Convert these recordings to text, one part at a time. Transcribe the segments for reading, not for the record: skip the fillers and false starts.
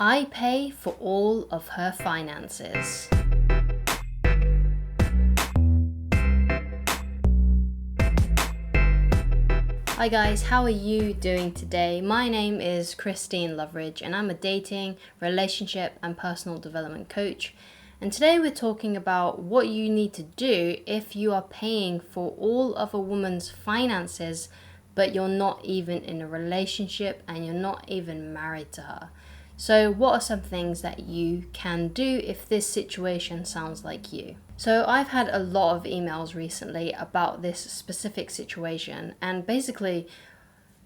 I pay for all of her finances. Hi guys, how are you doing today? My name is Christine Loveridge and I'm a dating, relationship and personal development coach. And today we're talking about what you need to do if you are paying for all of a woman's finances but you're not even in a relationship and you're not even married to her. So what are some things that you can do if this situation sounds like you? So I've had a lot of emails recently about this specific situation, and basically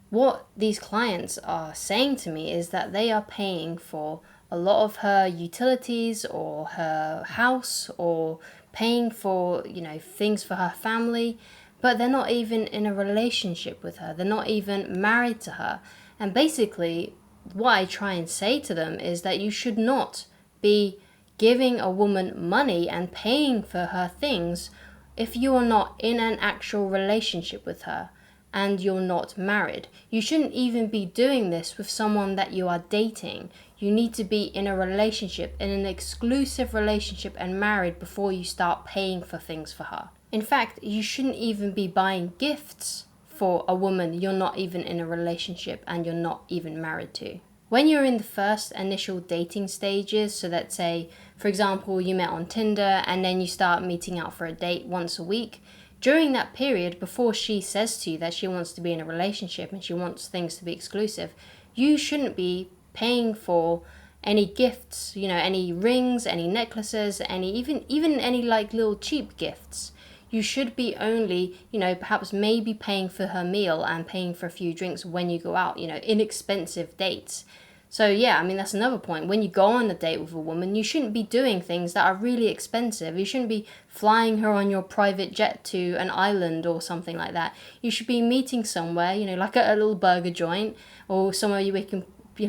what these clients are saying to me is that they are paying for a lot of her utilities or her house or paying for, things for her family, but they're not even in a relationship with her. They're not even married to her. And basically what I try and say to them is that you should not be giving a woman money and paying for her things if you are not in an actual relationship with her and you're not married. You shouldn't even be doing this with someone that you are dating. You need to be in a relationship, in an exclusive relationship and married before you start paying for things for her. In fact, you shouldn't even be buying gifts for a woman you're not even in a relationship and you're not even married to. When you're in the first initial dating stages, so let's say, for example, you met on Tinder and then you start meeting out for a date once a week, during that period, before she says to you that she wants to be in a relationship and she wants things to be exclusive, you shouldn't be paying for any gifts, any rings, any necklaces, even any like little cheap gifts. You should be only, perhaps maybe paying for her meal and paying for a few drinks when you go out, inexpensive dates. So yeah, that's another point. When you go on a date with a woman, you shouldn't be doing things that are really expensive. You shouldn't be flying her on your private jet to an island or something like that. You should be meeting somewhere, like a little burger joint or somewhere you can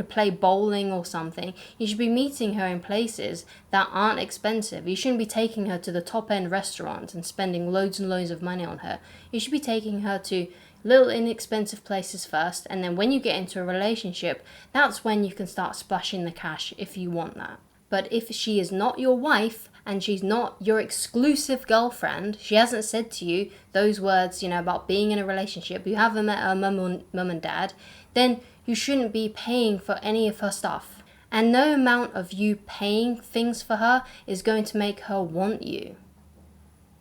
play bowling or something. You should be meeting her in places that aren't expensive. You shouldn't be taking her to the top end restaurants and spending loads and loads of money on her. You should be taking her to little inexpensive places first, and then when you get into a relationship, that's when you can start splashing the cash if you want that. But if she is not your wife and she's not your exclusive girlfriend, she hasn't said to you those words, about being in a relationship, you haven't met her mum and dad, then you shouldn't be paying for any of her stuff. And no amount of you paying things for her is going to make her want you.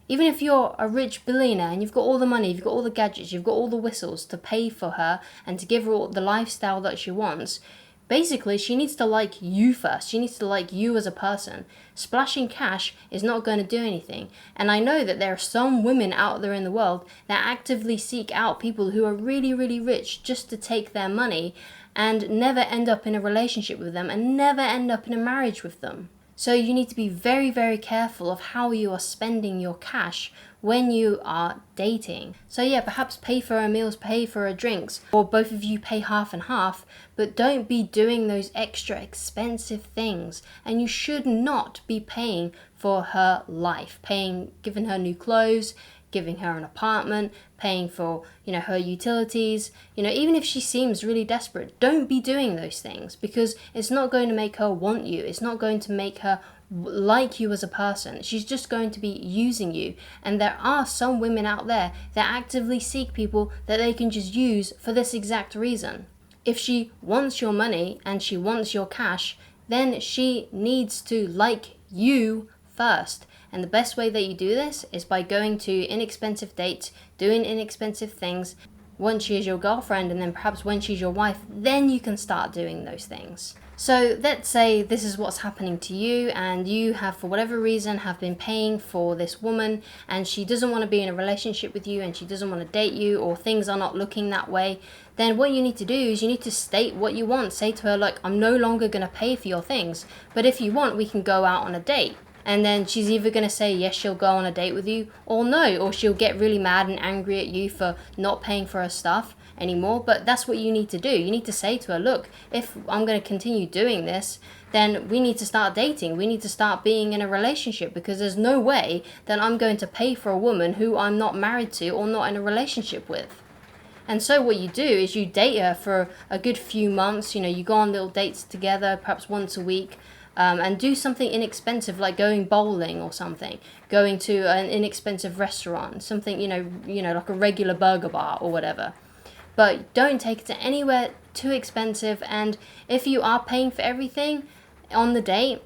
Even if you're a rich billionaire and you've got all the money, you've got all the gadgets, you've got all the whistles to pay for her and to give her all the lifestyle that she wants, basically she needs to like you first. She needs to like you as a person. Splashing cash is not going to do anything. And I know that there are some women out there in the world that actively seek out people who are really, really rich just to take their money and never end up in a relationship with them and never end up in a marriage with them. So you need to be very, very careful of how you are spending your cash when you are dating. So yeah, perhaps pay for her meals, pay for her drinks, or both of you pay half and half, but don't be doing those extra expensive things. And you should not be paying for her life, giving her new clothes, giving her an apartment, paying for, her utilities. Even if she seems really desperate, don't be doing those things because it's not going to make her want you. It's not going to make her like you as a person. She's just going to be using you. And there are some women out there that actively seek people that they can just use for this exact reason. If she wants your money and she wants your cash, then she needs to like you first. And the best way that you do this is by going to inexpensive dates, doing inexpensive things. Once she is your girlfriend and then perhaps when she's your wife, then you can start doing those things. So let's say this is what's happening to you and you have, for whatever reason, have been paying for this woman and she doesn't want to be in a relationship with you and she doesn't want to date you, or things are not looking that way. Then what you need to do is you need to state what you want. Say to her, look, I'm no longer going to pay for your things, but if you want, we can go out on a date. And then she's either going to say yes, she'll go on a date with you, or no, or she'll get really mad and angry at you for not paying for her stuff anymore. But that's what you need to do. You need to say to her, look, if I'm going to continue doing this, then we need to start dating. We need to start being in a relationship, because there's no way that I'm going to pay for a woman who I'm not married to or not in a relationship with. And so what you do is you date her for a good few months. You go on little dates together, perhaps once a week, and do something inexpensive like going bowling or something, going to an inexpensive restaurant, something, like a regular burger bar or whatever. But don't take it to anywhere too expensive. And if you are paying for everything on the date,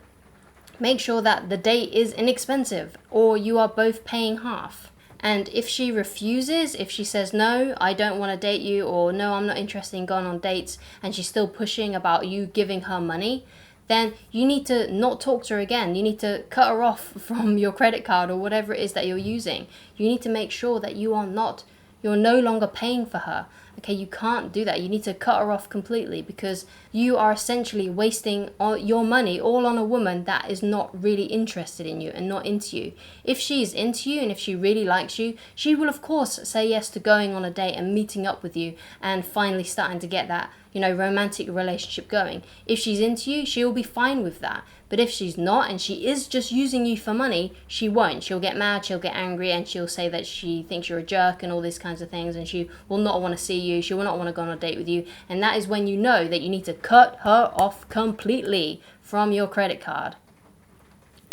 make sure that the date is inexpensive or you are both paying half. And if she refuses, if she says, no, I don't want to date you, or no, I'm not interested in going on dates, and she's still pushing about you giving her money, then you need to not talk to her again. You need to cut her off from your credit card or whatever it is that you're using. You need to make sure that you're no longer paying for her. Okay, you can't do that. You need to cut her off completely, because you are essentially wasting your money all on a woman that is not really interested in you and not into you. If she's into you and if she really likes you, she will of course say yes to going on a date and meeting up with you and finally starting to get that, romantic relationship going. If she's into you, she'll be fine with that. But if she's not, and she is just using you for money, she won't. She'll get mad, she'll get angry, and she'll say that she thinks you're a jerk and all these kinds of things, and she will not want to see you, she will not want to go on a date with you. And that is when you know that you need to cut her off completely from your credit card,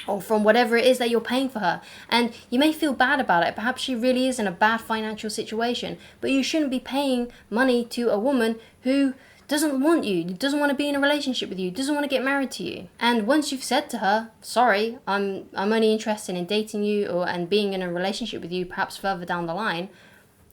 or from whatever it is that you're paying for her. And you may feel bad about it. Perhaps she really is in a bad financial situation, but you shouldn't be paying money to a woman who doesn't want you, doesn't want to be in a relationship with you, doesn't want to get married to you. And once you've said to her, sorry, I'm only interested in dating you and being in a relationship with you, perhaps further down the line,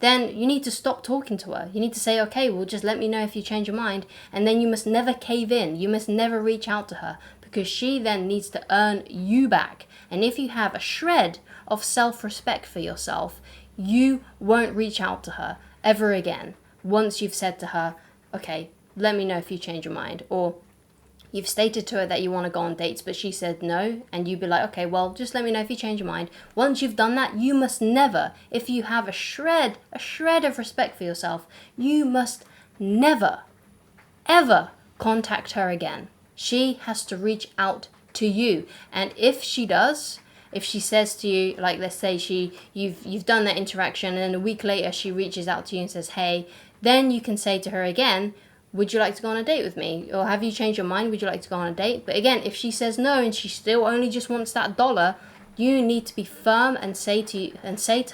then you need to stop talking to her. You need to say, okay, well, just let me know if you change your mind. And then you must never cave in. You must never reach out to her, because she then needs to earn you back. And if you have a shred of self-respect for yourself, you won't reach out to her ever again once you've said to her, okay, let me know if you change your mind. Or you've stated to her that you want to go on dates, but she said no, and you'd be like, okay, well, just let me know if you change your mind. Once you've done that, you must never, if you have a shred of respect for yourself, you must never, ever contact her again. She has to reach out to you. And if she does, if she says to you, like, let's say you've done that interaction, and then a week later she reaches out to you and says, hey, then you can say to her again, would you like to go on a date with me? Or have you changed your mind? Would you like to go on a date? But again, if she says no and she still only just wants that dollar, you need to be firm and say to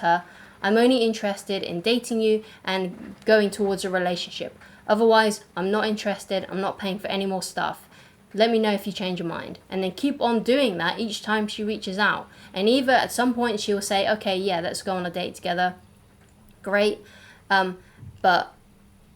her, I'm only interested in dating you and going towards a relationship. Otherwise, I'm not interested. I'm not paying for any more stuff. Let me know if you change your mind. And then keep on doing that each time she reaches out. And either at some point she'll say, okay, yeah, let's go on a date together. Great. But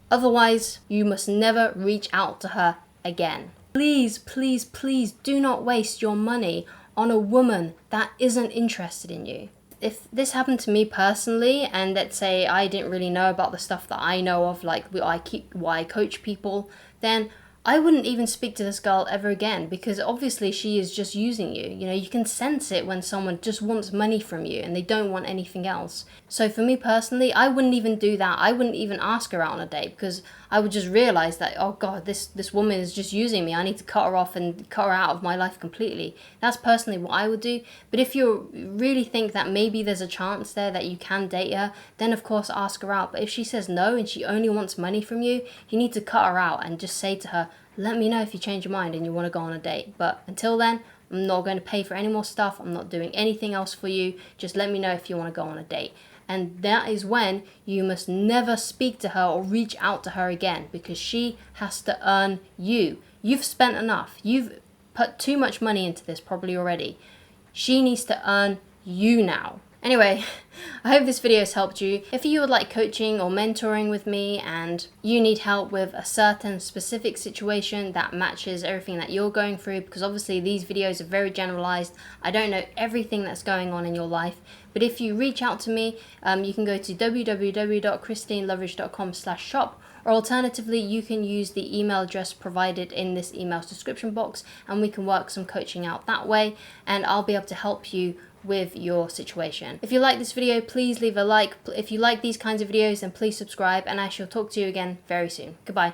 otherwise, you must never reach out to her again. Please, please, please do not waste your money on a woman that isn't interested in you. If this happened to me personally, and let's say I didn't really know about the stuff that I know of, like why I coach people, then I wouldn't even speak to this girl ever again, because obviously she is just using you. You can sense it when someone just wants money from you and they don't want anything else. So for me personally, I wouldn't even do that. I wouldn't even ask her out on a date, because I would just realize that, oh God, this woman is just using me. I need to cut her off and cut her out of my life completely. That's personally what I would do. But if you really think that maybe there's a chance there that you can date her, then of course ask her out. But if she says no and she only wants money from you, you need to cut her out and just say to her, let me know if you change your mind and you want to go on a date. But until then, I'm not going to pay for any more stuff. I'm not doing anything else for you. Just let me know if you want to go on a date. And that is when you must never speak to her or reach out to her again, because she has to earn you. You've spent enough. You've put too much money into this probably already. She needs to earn you now. Anyway, I hope this video has helped you. If you would like coaching or mentoring with me and you need help with a certain specific situation that matches everything that you're going through, because obviously these videos are very generalized, I don't know everything that's going on in your life, but if you reach out to me, you can go to www.christineloveridge.com/shop, or alternatively, you can use the email address provided in this email's description box, and we can work some coaching out that way, and I'll be able to help you with your situation. If you like this video, please leave a like. If you like these kinds of videos, then please subscribe, and I shall talk to you again very soon. Goodbye.